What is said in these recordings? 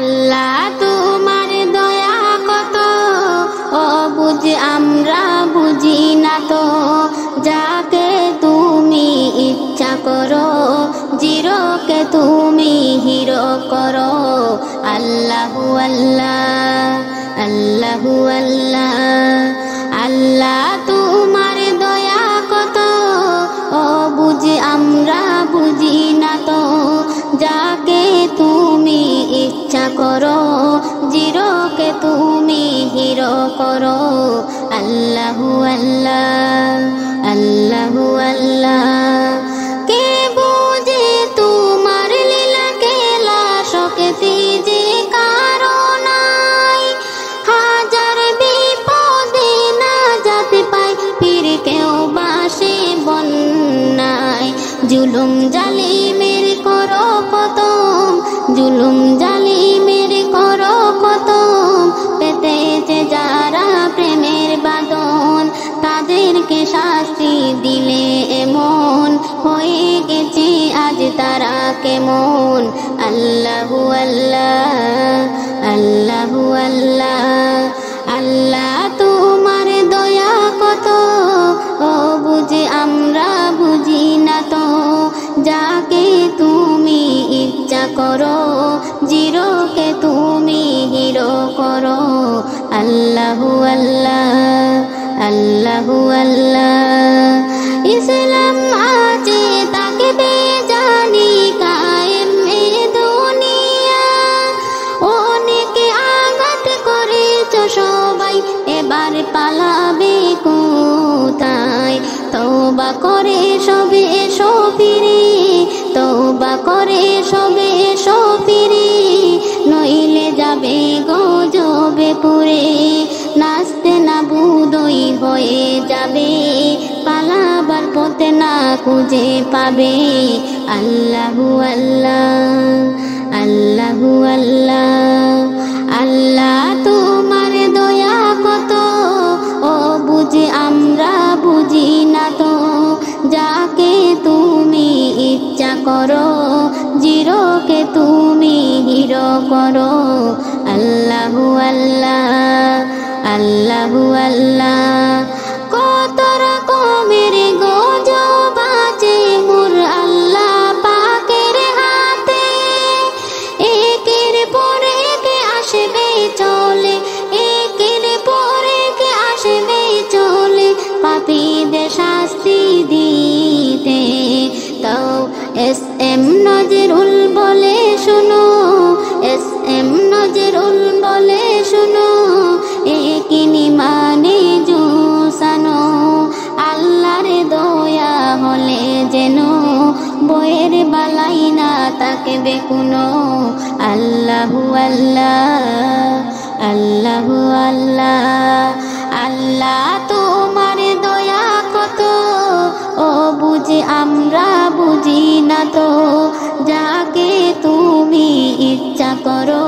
আল্লাহ তোমার দয়া কত অবুঝ আমরা বুঝি না তো, যাকে তুমি ইচ্ছা করো জিরোকে তুমি হিরো করো। আল্লাহু আল্লাহ আল্লাহু আল্লাহ। আল্লাহ তোমার দয়া কত অবুঝ আমরা বুঝি না তো, যাকে তুমি ইচ্ছা করো জিরোকে তুমি হিরো করো। আল্লাহু আল্লাহ আল্লাহু আল্লাহ। কে বুঝে তোমার লীলা খেলা শক্তি যে কারো নাই, হাজার বিপদে না যাতে পাই ফির কেউ বাসে বন্যায়। জুলুম জালিমের করো খতম, জুলুম জালিমের করো খতম, পেতেছে যারা প্রেমের বাঁধন তাদেরকে শাস্তি দিলে এমন হয়ে গেছে আজ তারা কেমন। আল্লাহু আল্লাহ আল্লাহু আল্লাহ। আল্লাহ তোমার দয়া কত বুঝে আমরা বুঝি না তো, যাকে তুমি ইচ্ছা করো জিরোকে তুমি হিরো করো। আল্লাহু আল্লাহ আল্লাহু আল্লাহ। ইসলাম আছে তাকে বেজানি কায়েম এ দুনিয়া, অনেকে আঘাত করেছ সবাই এবার পালাবে কোথায়। তওবা করে সবে এসো ফিরে, তওবা করে সবে এসো ফিরে, নইলে যাবে গজবে পুরে, নাচতে না বুদই হয়ে যাবে, পালাবার পথে না খুঁজে পাবে। আল্লাহু আল্লাহ আল্লাহু আল্লাহ। আল্লাহ তোমার দয়া কত বুঝে আমরা বুঝি না তো, যাকে তুমি ইচ্ছা করো জিরোকে তুমি হিরো করো। আল্লাহু আল্লাহ আল্লাহু আল্লাহ। কত রকমের গজব আছে মোর আল্লাহ পাকের হাতে, একের পর এক আসবে চলে, একের পর এক আসবে চলে, পাপীদের শাস্তি দিতে। তো এস এম নজরুল বলে শুনো, এস এম নজরুল বলে শুনো, একিনি মানে জুসানো, আল্লাহর দয়া হলে যেন বইয়ের বালাই না তাকে বেকুনো। আল্লাহু আল্লাহ আল্লাহু আল্লাহ। আল্লাহ তোমার দয়া কত বুঝে আমরা বুঝি না তো, যাকে তুমি ইচ্ছা করো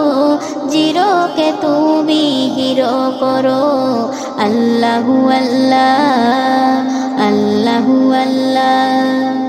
জিরোকে তুমি হিরো করো। আল্লাহু আল্লাহ আল্লাহু আল্লাহ।